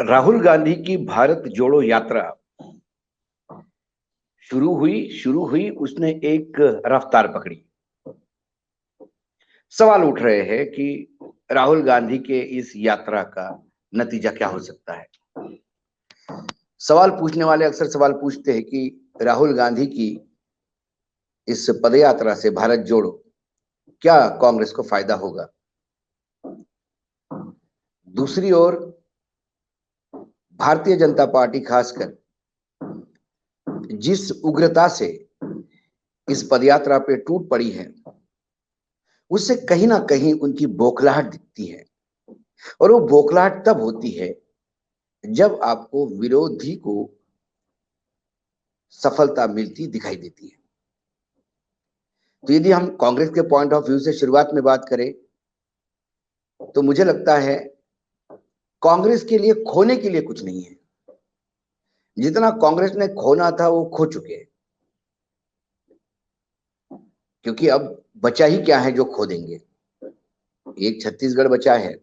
राहुल गांधी की भारत जोड़ो यात्रा शुरू हुई उसने एक रफ्तार पकड़ी। सवाल उठ रहे हैं कि राहुल गांधी के इस यात्रा का नतीजा क्या हो सकता है। सवाल पूछने वाले अक्सर सवाल पूछते हैं कि राहुल गांधी की इस पदयात्रा से भारत जोड़ो क्या कांग्रेस को फायदा होगा। दूसरी ओर भारतीय जनता पार्टी खासकर जिस उग्रता से इस पदयात्रा पे टूट पड़ी है उससे कहीं ना कहीं उनकी बौखलाहट दिखती है। और वो बौखलाहट तब होती है जब आपको विरोधी को सफलता मिलती दिखाई देती है। तो यदि हम कांग्रेस के पॉइंट ऑफ व्यू से शुरुआत में बात करें तो मुझे लगता है कांग्रेस के लिए खोने के लिए कुछ नहीं है। जितना कांग्रेस ने खोना था वो खो चुके हैं, क्योंकि अब बचा ही क्या है जो खो देंगे। एक छत्तीसगढ़ बचा है,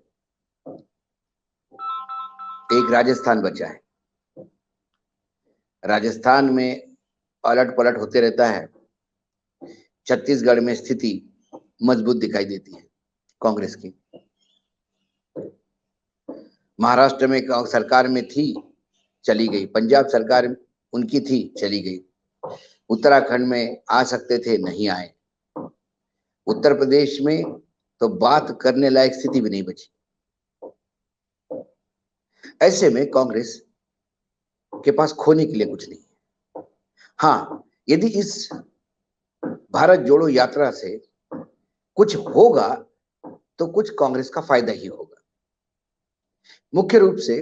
एक राजस्थान बचा है। राजस्थान में अलट पलट होते रहता है, छत्तीसगढ़ में स्थिति मजबूत दिखाई देती है कांग्रेस की। महाराष्ट्र में सरकार में थी, चली गई। पंजाब सरकार उनकी थी, चली गई। उत्तराखंड में आ सकते थे, नहीं आए। उत्तर प्रदेश में तो बात करने लायक स्थिति भी नहीं बची। ऐसे में कांग्रेस के पास खोने के लिए कुछ नहीं है। हाँ, यदि इस भारत जोड़ो यात्रा से कुछ होगा तो कुछ कांग्रेस का फायदा ही होगा। मुख्य रूप से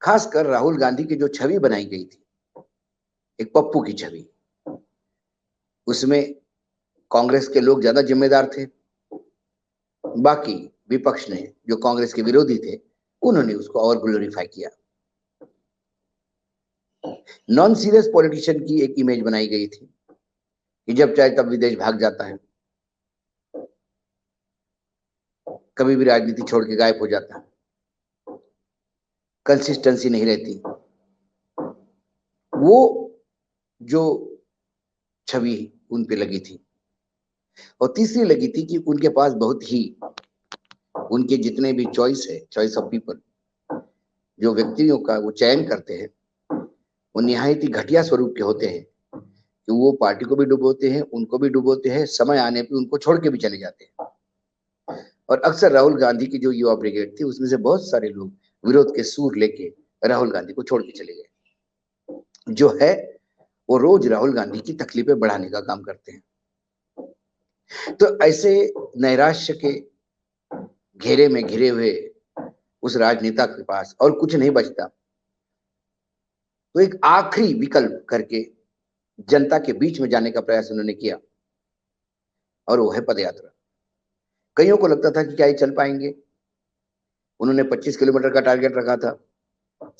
खासकर राहुल गांधी की जो छवि बनाई गई थी, एक पप्पू की छवि, उसमें कांग्रेस के लोग ज्यादा जिम्मेदार थे। बाकी विपक्ष ने, जो कांग्रेस के विरोधी थे, उन्होंने उसको और ग्लोरीफाई किया। नॉन सीरियस पॉलिटिशियन की एक इमेज बनाई गई थी कि जब चाहे तब विदेश भाग जाता है, कभी भी राजनीति छोड़ के गायब हो जाता है, कंसिस्टेंसी नहीं रहती। वो जो छवि उन पे लगी थी। और तीसरी लगी थी कि उनके पास बहुत ही, उनके जितने भी चॉइस है, चॉइस ऑफ पीपल, जो व्यक्तियों का वो चयन करते हैं, वो निहायत ही घटिया स्वरूप के होते हैं कि वो पार्टी को भी डुबोते हैं, उनको भी डुबोते हैं, समय आने पे उनको छोड़ के भी चले जाते हैं। और अक्सर राहुल गांधी की जो युवा ब्रिगेड थी उसमें से बहुत सारे लोग विरोध के सूर लेके राहुल गांधी को छोड़ के चले गए, जो है वो रोज राहुल गांधी की तकलीफें बढ़ाने का काम करते हैं। तो ऐसे नैराश्य के घेरे में घिरे हुए उस राजनेता के पास और कुछ नहीं बचता, तो एक आखिरी विकल्प करके जनता के बीच में जाने का प्रयास उन्होंने किया, और वो है पदयात्रा। कईयों को लगता था कि क्या ये चल पाएंगे। उन्होंने 25 किलोमीटर का टारगेट रखा था।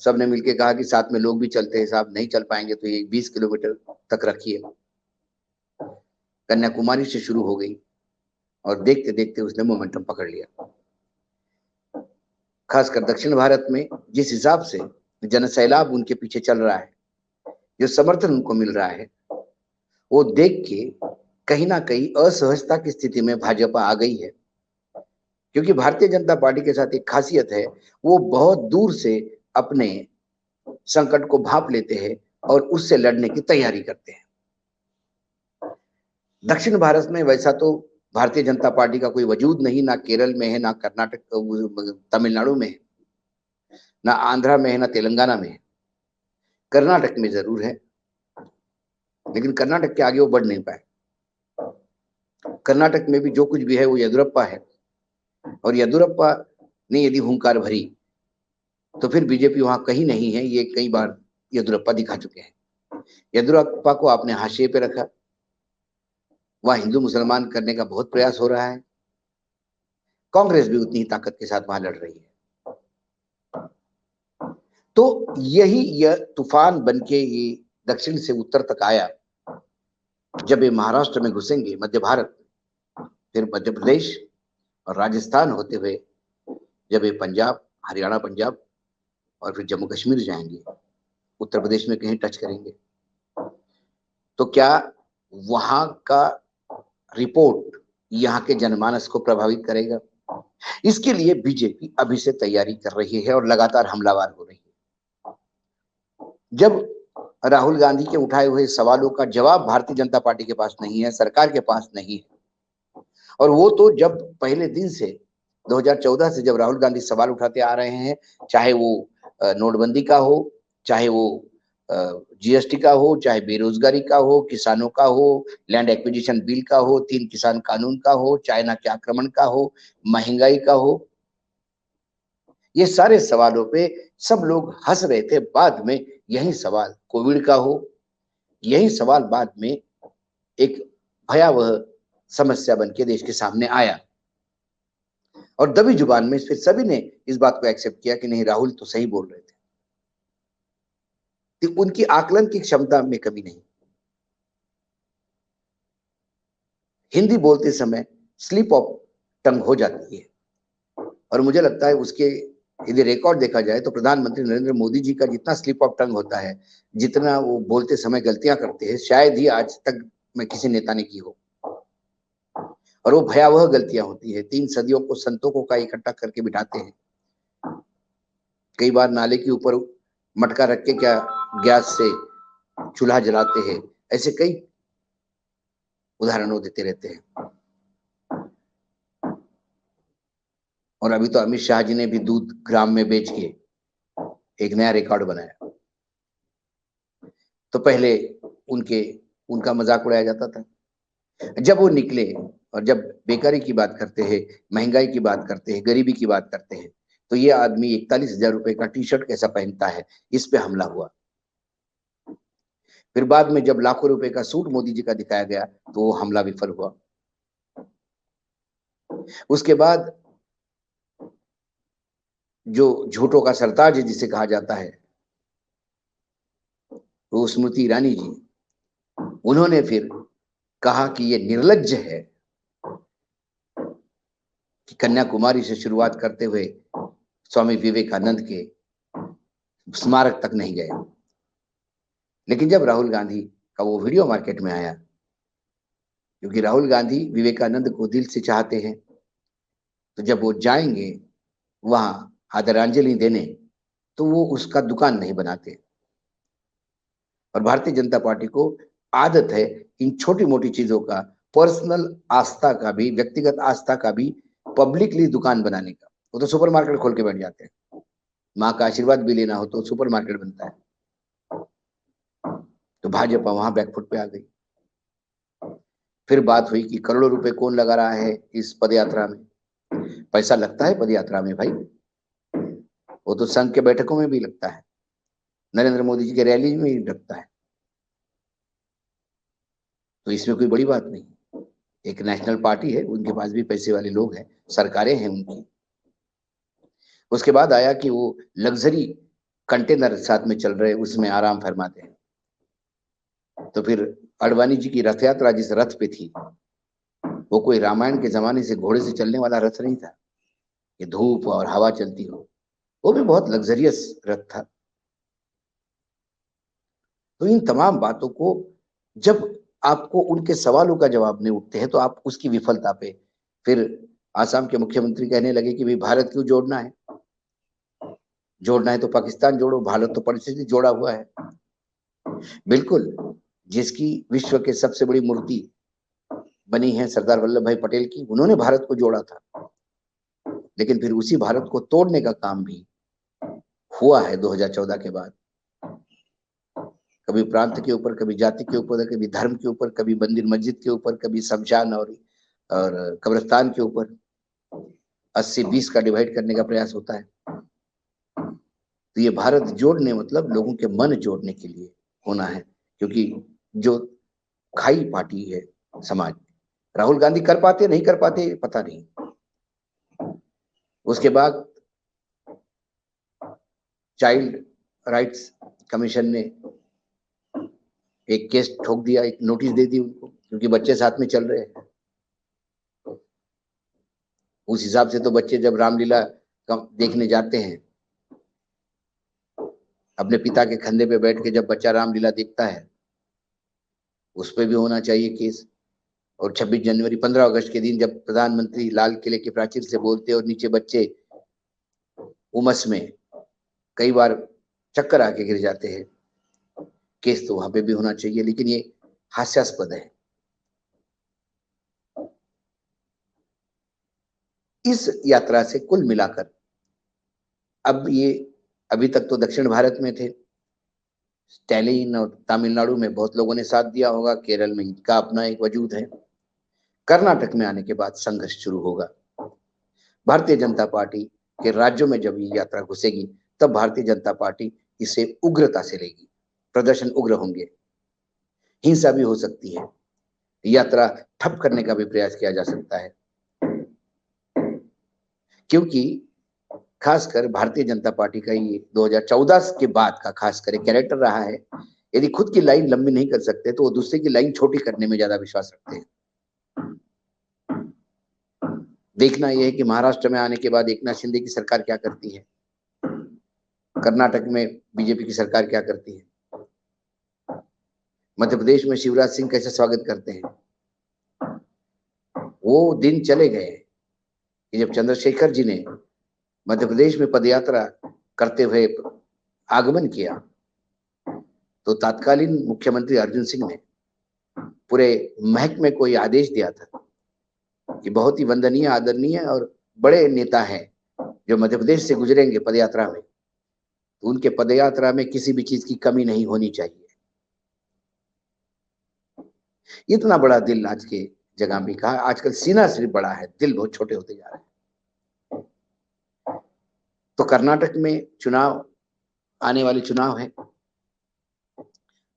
सबने मिलकर कहा कि साथ में लोग भी चलते हैं साहब, नहीं चल पाएंगे तो ये 20 किलोमीटर तक रखिए। कन्याकुमारी से शुरू हो गई और देखते देखते उसने मोमेंटम पकड़ लिया। खासकर दक्षिण भारत में जिस हिसाब से जनसैलाब उनके पीछे चल रहा है, जो समर्थन उनको मिल रहा है, वो देख के कहीं ना कहीं असहजता की स्थिति में भाजपा आ गई है। क्योंकि भारतीय जनता पार्टी के साथ एक खासियत है, वो बहुत दूर से अपने संकट को भांप लेते हैं और उससे लड़ने की तैयारी करते हैं। दक्षिण भारत में वैसा तो भारतीय जनता पार्टी का कोई वजूद नहीं, ना केरल में है, ना कर्नाटक, तमिलनाडु में है, ना आंध्रा में है, ना तेलंगाना में है। कर्नाटक में जरूर है, लेकिन कर्नाटक के आगे वो बढ़ नहीं पाए। कर्नाटक में भी जो कुछ भी है वो येदुरप्पा है, और येदुरप्पा ने यदि हुंकार भरी तो फिर बीजेपी वहां कहीं नहीं है। ये कई बार येदुरप्पा दिखा चुके हैं। येदुरप्पा को आपने हाशिए पे रखा, वहां हिंदू मुसलमान करने का बहुत प्रयास हो रहा है। कांग्रेस भी उतनी ही ताकत के साथ वहां लड़ रही है। तो यह तूफान बनके ये दक्षिण से उत्तर तक आया। जब ये महाराष्ट्र में घुसेंगे, मध्य भारत, फिर मध्य प्रदेश और राजस्थान होते हुए जब ये पंजाब, हरियाणा, पंजाब और फिर जम्मू कश्मीर जाएंगे, उत्तर प्रदेश में कहीं टच करेंगे, तो क्या वहां का रिपोर्ट यहाँ के जनमानस को प्रभावित करेगा? इसके लिए बीजेपी अभी से तैयारी कर रही है और लगातार हमलावर हो रही है। जब राहुल गांधी के उठाए हुए सवालों का जवाब भारतीय जनता पार्टी के पास नहीं है, सरकार के पास नहीं है, और वो तो जब पहले दिन से 2014 से जब राहुल गांधी सवाल उठाते आ रहे हैं, चाहे वो नोटबंदी का हो, चाहे वो जीएसटी का हो, चाहे बेरोजगारी का हो, किसानों का हो, लैंड एक्विजिशन बिल का हो, 3 किसान कानून का हो, चाइना के आक्रमण का हो, महंगाई का हो, ये सारे सवालों पे सब लोग हंस रहे थे। बाद में यही सवाल कोविड का हो, यही सवाल बाद में एक भयावह समस्या बन के देश के सामने आया, और दबी जुबान में फिर सभी ने इस बात को एक्सेप्ट किया कि नहीं, राहुल तो सही बोल रहे थे। तो उनकी आकलन की क्षमता में कमी नहीं। हिंदी बोलते समय स्लिप ऑफ टंग हो जाती है, और मुझे लगता है उसके यदि रिकॉर्ड देखा जाए तो प्रधानमंत्री नरेंद्र मोदी जी का जितना स्लिप ऑफ टंग होता है, जितना वो बोलते समय गलतियां करते हैं, शायद ही आज तक में किसी नेता ने की हो, और वो भयावह गलतियां होती है। 3 सदियों को संतों को का इकट्ठा करके बिठाते हैं, कई बार नाले के ऊपर मटका रख के क्या गैस से चूल्हा जलाते हैं, ऐसे कई उदाहरणों देते रहते हैं। और अभी तो अमित शाह जी ने भी दूध ग्राम में बेच के एक नया रिकॉर्ड बनाया। तो पहले उनका मजाक उड़ाया जाता था, जब वो निकले और जब बेकारी की बात करते हैं, महंगाई की बात करते हैं, गरीबी की बात करते हैं, तो ये आदमी 41,000 रुपए का टी शर्ट कैसा पहनता है, इस पे हमला हुआ। फिर बाद में जब लाखों रुपए का सूट मोदी जी का दिखाया गया तो वो हमला विफल हुआ। उसके बाद जो झूठों का सरताज जिसे कहा जाता है, वो स्मृति ईरानी जी, उन्होंने फिर कहा कि ये निर्लज्ज है कि कन्याकुमारी से शुरुआत करते हुए स्वामी विवेकानंद के स्मारक तक नहीं गए। लेकिन जब राहुल गांधी का वो वीडियो मार्केट में आया, क्योंकि राहुल गांधी विवेकानंद को दिल से चाहते हैं, तो जब वो जाएंगे वहां आदरांजलि देने, तो वो उसका दुकान नहीं बनाते। और भारतीय जनता पार्टी को आदत है इन छोटी मोटी चीजों का, पर्सनल आस्था का भी, व्यक्तिगत आस्था का भी पब्लिकली दुकान बनाने का। वो तो सुपरमार्केट खोल के बैठ जाते हैं, माँ का आशीर्वाद भी लेना हो तो सुपरमार्केट बनता है। तो भाजपा वहां बैकफुट पे आ गई। फिर बात हुई कि करोड़ों रुपए कौन लगा रहा है इस पदयात्रा में। पैसा लगता है पदयात्रा में भाई, वो तो संघ के बैठकों में भी लगता है, नरेंद्र मोदी जी के रैली में भी लगता है, तो इसमें कोई बड़ी बात नहीं। एक नेशनल पार्टी है, उनके पास भी पैसे वाले लोग हैं, सरकारें हैं उनकी। उसके बाद आया कि वो लग्जरी कंटेनर साथ में चल रहे, उसमें आराम फरमाते हैं। तो फिर अडवाणी जी की रथ यात्रा जिस रथ पे थी, वो कोई रामायण के जमाने से घोड़े से चलने वाला रथ नहीं था कि धूप और हवा चलती हो, वो भी बहुत लग्जरियस रथ था। तो इन तमाम बातों को जब आपको उनके सवालों का जवाब नहीं उठते हैं, तो आप उसकी विफलता पे फिर आसाम के मुख्यमंत्री कहने लगे कि भाई भारत क्यों जोड़ना है, जोड़ना है तो पाकिस्तान जोड़ो, भारत तो परिस्थिति जोड़ा हुआ है। बिल्कुल, जिसकी विश्व के सबसे बड़ी मूर्ति बनी है सरदार वल्लभ भाई पटेल की, उन्होंने भारत को जोड़ा था। लेकिन फिर उसी भारत को तोड़ने का काम भी हुआ है 2014 के बाद। कभी प्रांत के ऊपर, कभी जाति के ऊपर, कभी धर्म के ऊपर, कभी मंदिर मस्जिद के ऊपर, कभी शमशान और कब्रिस्तान के ऊपर 80-20 का डिवाइड करने का प्रयास होता है। तो ये भारत जोड़ने मतलब लोगों के मन जोड़ने के लिए होना है, क्योंकि जो खाई पार्टी है समाज, राहुल गांधी कर पाते नहीं कर पाते पता नहीं। उसके बाद चाइल्ड राइट्स कमीशन ने एक केस ठोक दिया, एक नोटिस दे दी उनको, क्योंकि बच्चे साथ में चल रहे हैं। उस हिसाब से तो बच्चे जब रामलीला देखने जाते हैं अपने पिता के कंधे पे बैठ के जब बच्चा रामलीला देखता है, उस पर भी होना चाहिए केस। और 26 जनवरी 15 अगस्त के दिन जब प्रधानमंत्री लाल किले के प्राचीर से बोलते और नीचे बच्चे उमस में कई बार चक्कर आके गिर जाते हैं, केस तो वहां पे भी होना चाहिए। लेकिन ये हास्यास्पद है। इस यात्रा से कुल मिलाकर अब ये, अभी तक तो दक्षिण भारत में थे, स्टैलिन और तमिलनाडु में बहुत लोगों ने साथ दिया होगा, केरल में इनका अपना एक वजूद है। कर्नाटक में आने के बाद संघर्ष शुरू होगा। भारतीय जनता पार्टी के राज्यों में जब ये यात्रा घुसेगी तब भारतीय जनता पार्टी इसे उग्रता से लेगी, प्रदर्शन उग्र होंगे, हिंसा भी हो सकती है, यात्रा ठप करने का भी प्रयास किया जा सकता है। क्योंकि खासकर भारतीय जनता पार्टी का ये 2014 के बाद का खासकर एक कैरेक्टर रहा है, यदि खुद की लाइन लंबी नहीं कर सकते तो वो दूसरे की लाइन छोटी करने में ज्यादा विश्वास रखते हैं। देखना यह है कि महाराष्ट्र में आने के बाद एकनाथ शिंदे की सरकार क्या करती है, कर्नाटक में बीजेपी की सरकार क्या करती है, मध्य प्रदेश में शिवराज सिंह कैसे स्वागत करते हैं। वो दिन चले गए कि जब चंद्रशेखर जी ने मध्य प्रदेश में पदयात्रा करते हुए आगमन किया तो तत्कालीन मुख्यमंत्री अर्जुन सिंह ने पूरे महकमे को यह आदेश दिया था कि बहुत ही वंदनीय, आदरणीय और बड़े नेता हैं जो मध्य प्रदेश से गुजरेंगे पदयात्रा में, तो उनके पदयात्रा में किसी भी चीज की कमी नहीं होनी चाहिए। इतना बड़ा दिल आज के जगह भी कहा, आजकल सीना सिर्फ बड़ा है, दिल बहुत छोटे होते जा रहे हैं। तो कर्नाटक में चुनाव, आने वाले चुनाव है।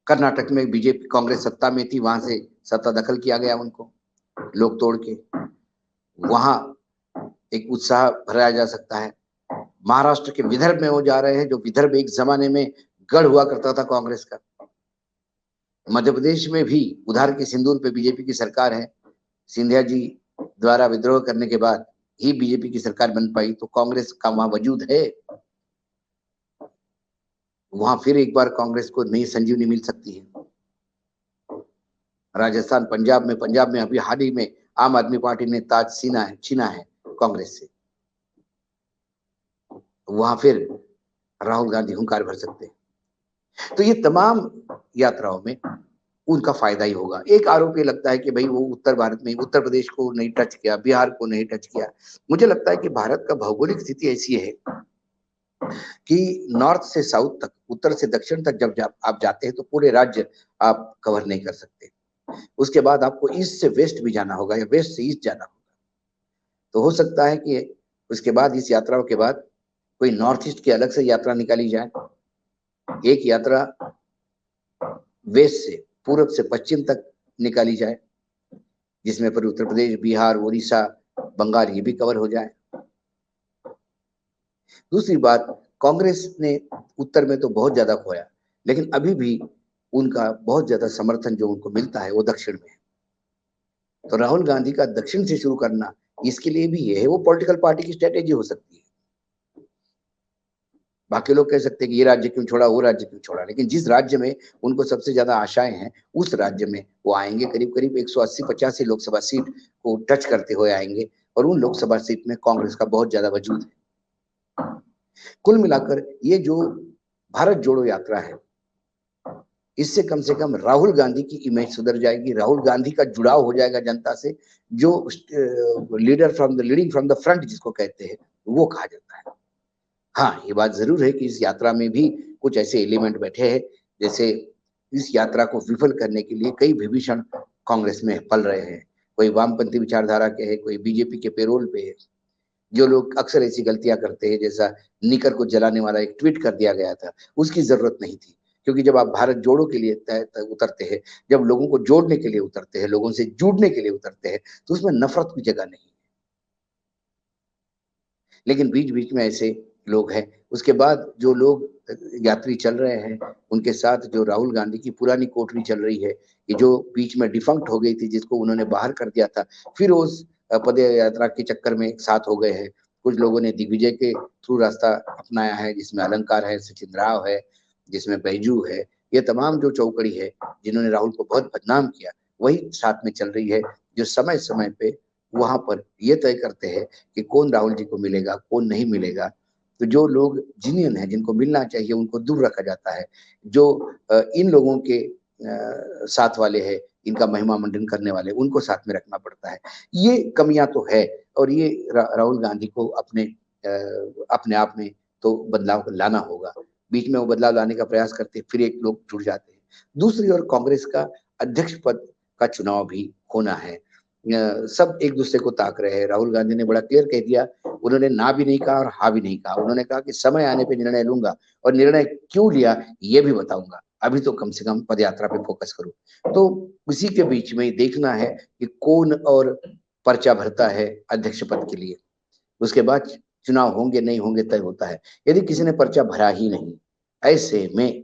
कर्नाटक में बीजेपी कांग्रेस सत्ता में थी, वहां से सत्ता दखल किया गया उनको लोग तोड़ के, वहां एक उत्साह भराया जा सकता है। महाराष्ट्र के विदर्भ में वो जा रहे हैं, जो विदर्भ एक जमाने में गढ़ हुआ करता था कांग्रेस का। मध्य प्रदेश में भी उधार के सिंदूर पे बीजेपी की सरकार है, सिंधिया जी द्वारा विद्रोह करने के बाद ही बीजेपी की सरकार बन पाई, तो कांग्रेस का वहां वजूद है। वहां फिर एक बार कांग्रेस को नई संजीवनी मिल सकती है। राजस्थान, पंजाब में अभी हाल ही में आम आदमी पार्टी ने ताज छीना है कांग्रेस से, वहां फिर राहुल गांधी हुंकार भर सकते हैं। तो ये तमाम यात्राओं में उनका फायदा ही होगा। एक आरोप ये लगता है कि भाई वो उत्तर भारत में, उत्तर प्रदेश को नहीं टच किया, बिहार को नहीं टच किया। मुझे लगता है कि भारत का भौगोलिक स्थिति ऐसी है कि नॉर्थ से साउथ तक, उत्तर से दक्षिण तक जब आप जाते हैं तो पूरे राज्य आप कवर नहीं कर सकते। उसके बाद आपको ईस्ट से वेस्ट भी जाना होगा या वेस्ट से ईस्ट जाना होगा। तो हो सकता है कि उसके बाद, इस यात्राओं के बाद, कोई नॉर्थ ईस्ट की अलग से यात्रा निकाली जाए, एक यात्रा वेस्ट से पूर्व से पश्चिम तक निकाली जाए, जिसमें पर उत्तर प्रदेश, बिहार, उड़ीसा, बंगाल ये भी कवर हो जाए। दूसरी बात, कांग्रेस ने उत्तर में तो बहुत ज्यादा खोया, लेकिन अभी भी उनका बहुत ज्यादा समर्थन जो उनको मिलता है वो दक्षिण में है। तो राहुल गांधी का दक्षिण से शुरू करना, इसके लिए भी ये है, वो पॉलिटिकल पार्टी की स्ट्रेटेजी हो सकती है। बाकी लोग कह सकते हैं कि ये राज्य क्यों छोड़ा, वो राज्य क्यों छोड़ा, लेकिन जिस राज्य में उनको सबसे ज्यादा आशाएं हैं उस राज्य में वो आएंगे। करीब करीब 180-85 लोकसभा सीट को टच करते हुए आएंगे, और उन लोकसभा सीट में कांग्रेस का बहुत ज्यादा वजूद है। कुल मिलाकर ये जो भारत जोड़ो यात्रा है, इससे कम से कम राहुल गांधी की इमेज सुधर जाएगी, राहुल गांधी का जुड़ाव हो जाएगा जनता से, जो लीडिंग फ्रॉम द फ्रंट जिसको कहते हैं, वो कहा जाता है। हाँ, ये बात जरूर है कि इस यात्रा में भी कुछ ऐसे एलिमेंट बैठे हैं, जैसे इस यात्रा को विफल करने के लिए कई विभीषण कांग्रेस में पल रहे हैं। कोई वामपंथी विचारधारा के है, कोई बीजेपी के पेरोल पे है। जो लोग अक्सर ऐसी गलतियां करते हैं, जैसा निकर को जलाने वाला एक ट्वीट कर दिया गया था, उसकी जरूरत नहीं थी। क्योंकि जब आप भारत जोड़ो के लिए उतरते हैं, जब लोगों को जोड़ने के लिए उतरते हैं, लोगों से जुड़ने के लिए उतरते हैं, तो उसमें नफरत की जगह नहीं। लेकिन बीच बीच में ऐसे लोग हैं। उसके बाद जो लोग यात्री चल रहे हैं, उनके साथ जो राहुल गांधी की पुरानी कोठरी चल रही है, ये जो बीच में डिफंक्ट हो गई थी, जिसको उन्होंने बाहर कर दिया था, फिर उस पद यात्रा के चक्कर में एक साथ हो गए हैं। कुछ लोगों ने दिग्विजय के थ्रू रास्ता अपनाया है, जिसमें अलंकार है, सचिन राव है, जिसमें बैजू है, ये तमाम जो चौकड़ी है जिन्होंने राहुल को बहुत बदनाम किया, वही साथ में चल रही है, जो समय समय पे वहां पर ये तय करते हैं कि कौन राहुल जी को मिलेगा, कौन नहीं मिलेगा। तो जो लोग जीनियन है, जिनको मिलना चाहिए, उनको दूर रखा जाता है। जो इन लोगों के साथ वाले हैं, इनका महिमा मंडन करने वाले, उनको साथ में रखना पड़ता है। ये कमियां तो है, और ये राहुल गांधी को अपने आप में तो बदलाव लाना होगा। बीच में वो बदलाव लाने का प्रयास करते, फिर एक लोग जुड़ जाते हैं। दूसरी ओर कांग्रेस का अध्यक्ष पद का चुनाव भी होना है। सब एक दूसरे को ताक रहे हैं। राहुल गांधी ने बड़ा क्लियर कह दिया, उन्होंने ना भी नहीं कहा और हाँ भी नहीं कहा। उन्होंने कहा कि समय आने पे निर्णय लूंगा, और निर्णय क्यों लिया ये भी बताऊंगा, अभी तो कम से कम पदयात्रा पे फोकस करूं। तो इसी के बीच में देखना है कि कौन और पर्चा भरता है अध्यक्ष पद के लिए। उसके बाद चुनाव होंगे नहीं होंगे तय होता है। यदि किसी ने पर्चा भरा ही नहीं, ऐसे में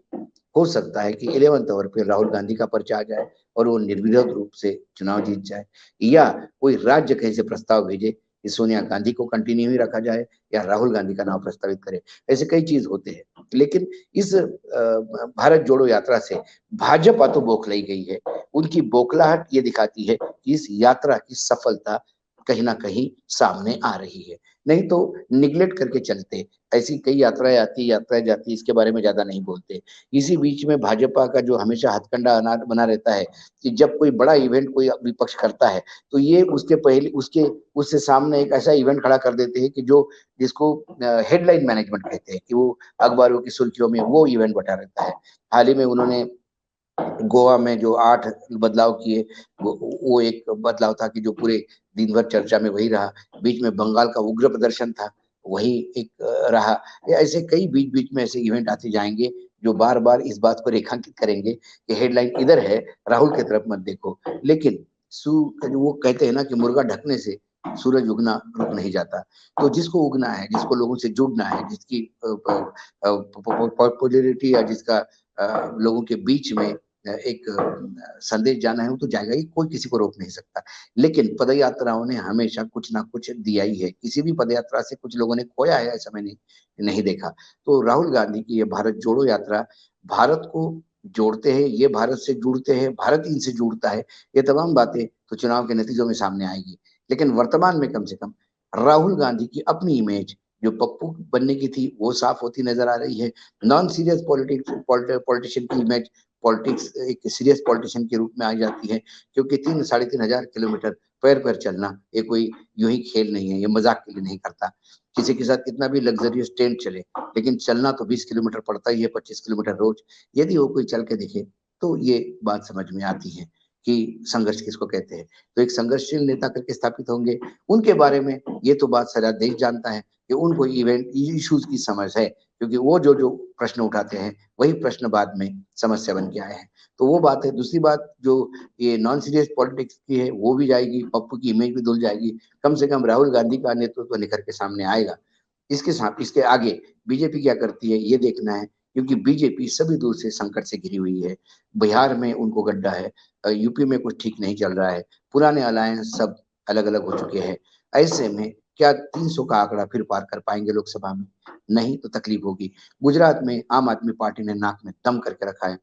हो सकता है कि 11th आवर पे राहुल गांधी का पर्चा आ जाए और वो निर्विरोध रूप से चुनाव जीत जाए, या कोई राज्य कहीं से प्रस्ताव भेजे कि सोनिया गांधी को कंटिन्यू ही रखा जाए या राहुल गांधी का नाम प्रस्तावित करे। ऐसे कई चीज होते हैं, लेकिन इस भारत जोड़ो यात्रा से भाजपा तो बौखलाई गई है। उनकी बौखलाहट ये दिखाती है कि इस यात्रा की सफलता कहीं ना कहीं सामने आ रही है। नहीं तो निगलेक्ट करके चलते, ऐसी कई यात्राएं जाती, इसके बारे में ज्यादा नहीं बोलते। इसी बीच में भाजपा का जो हमेशा हथकंडा बना रहता है कि जब कोई बड़ा इवेंट कोई विपक्ष करता है, तो ये उसके पहले उससे सामने एक ऐसा इवेंट खड़ा कर देते हैं कि जो जिसको हेडलाइन मैनेजमेंट कहते हैं, कि वो अखबारों की सुर्खियों में वो इवेंट बटा रहता है। हाल ही में उन्होंने गोवा में जो 8 बदलाव किए, वो एक बदलाव था कि जो पूरे दिन भर चर्चा में वही रहा। बीच में बंगाल का उग्र प्रदर्शन था, वही एक रहा। ऐसे कई बीच बीच में ऐसे इवेंट आते जाएंगे जो बार बार इस बात को रेखांकित करेंगे कि हेडलाइन इधर है, राहुल की तरफ मत देखो। लेकिन वो कहते हैं ना कि मुर्गा ढकने से सूरज उगना रुक नहीं जाता। तो जिसको उगना है, जिसको लोगों से जुड़ना है, जिसकी पॉपुलैरिटी या जिसका लोगों के बीच में एक संदेश जाना है, वो तो जाएगा ही, कोई किसी को रोक नहीं सकता। लेकिन पदयात्राओं ने हमेशा कुछ ना कुछ दिया ही है। किसी भी पदयात्रा से कुछ लोगों ने खोया है, ऐसा मैंने नहीं देखा। तो राहुल गांधी की ये भारत जोड़ो यात्रा भारत को जोड़ते हैं, ये भारत से जुड़ते हैं, भारत इनसे जुड़ता है, ये तमाम बातें तो चुनाव के नतीजों में सामने आएगी। लेकिन वर्तमान में कम से कम राहुल गांधी की अपनी इमेज जो पप्पू बनने की थी, वो साफ होती नजर आ रही है। नॉन सीरियस पॉलिटिशियन की इमेज पॉलिटिक्स एक सीरियस पॉलिटिशियन के रूप में आ जाती है, क्योंकि 3-3.5 किलोमीटर पैर पैर चलना ये कोई यूं ही खेल नहीं है, ये मजाक के लिए नहीं करता। किसी के साथ कितना भी लग्जरियस ट्रेन चले, लेकिन चलना तो 20 किलोमीटर पड़ता ही है, 25 किलोमीटर रोज। यदि वो कोई चल के देखे तो ये बात समझ में आती है कि संघर्ष किसको कहते हैं। तो एक संघर्षशील नेता करके स्थापित होंगे। उनके बारे में ये तो बात सारा देश जानता है कि उनको इवेंट इश्यूज की समझ है, क्योंकि वो जो जो प्रश्न उठाते हैं वही प्रश्न बाद में समस्या बन के आए हैं। तो वो बात है। दूसरी बात जो ये नॉन सीरियस पॉलिटिक्स की है, वो भी जाएगी, पप्पू की इमेज भी धुल जाएगी। कम से कम राहुल गांधी का नेतृत्व निखर के सामने आएगा। इसके साथ इसके आगे बीजेपी क्या करती है ये देखना है, क्योंकि बीजेपी सभी दूर से संकट से घिरी हुई है। बिहार में उनको गड्ढा है, यूपी में कुछ ठीक नहीं चल रहा है, पुराने अलायंस सब अलग अलग हो चुके हैं। ऐसे में क्या 300 का आंकड़ा फिर पार कर पाएंगे लोकसभा में? नहीं तो तकलीफ होगी। गुजरात में आम आदमी पार्टी ने नाक में दम करके रखा है।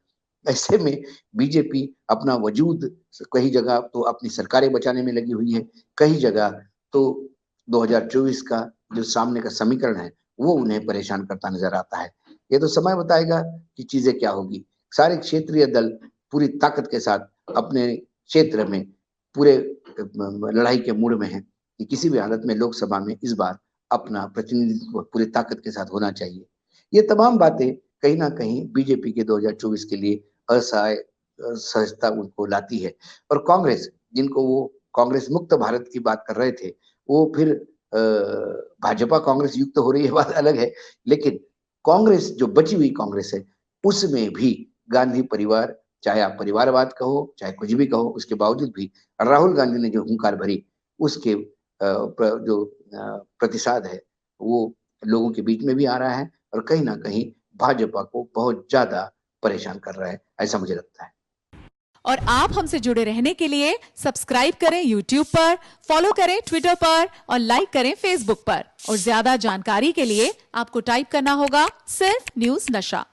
ऐसे में बीजेपी अपना वजूद कई जगह तो अपनी सरकारें बचाने में लगी हुई है, कई जगह तो 2024 का जो सामने का समीकरण है वो उन्हें परेशान करता नजर आता है। ये तो समय बताएगा कि चीजें क्या होगी। सारे क्षेत्रीय दल पूरी ताकत के साथ अपने क्षेत्र में पूरे लड़ाई के मूड में है कि किसी भी हालत में लोकसभा में इस बार अपना प्रतिनिधित्व पूरी ताकत के साथ होना चाहिए। ये तमाम बातें कहीं ना कहीं बीजेपी के 2024 के लिए असहजता उनको लाती है। और कांग्रेस, जिनको वो कांग्रेस मुक्त भारत की बात कर रहे थे, वो फिर भाजपा कांग्रेस युक्त हो रही है, बात अलग है। लेकिन कांग्रेस जो बची हुई कांग्रेस है, उसमें भी गांधी परिवार, चाहे आप परिवारवाद कहो चाहे कुछ भी कहो, उसके बावजूद भी राहुल गांधी ने जो हुंकार भरी, उसके जो प्रतिसाद है वो लोगों के बीच में भी आ रहा है, और कहीं ना कहीं भाजपा को बहुत ज्यादा परेशान कर रहा है, ऐसा मुझे लगता है। और आप हमसे जुड़े रहने के लिए सब्सक्राइब करें YouTube पर, फॉलो करें Twitter पर और लाइक करें Facebook पर। और ज्यादा जानकारी के लिए आपको टाइप करना होगा सिर्फ न्यूज नशा।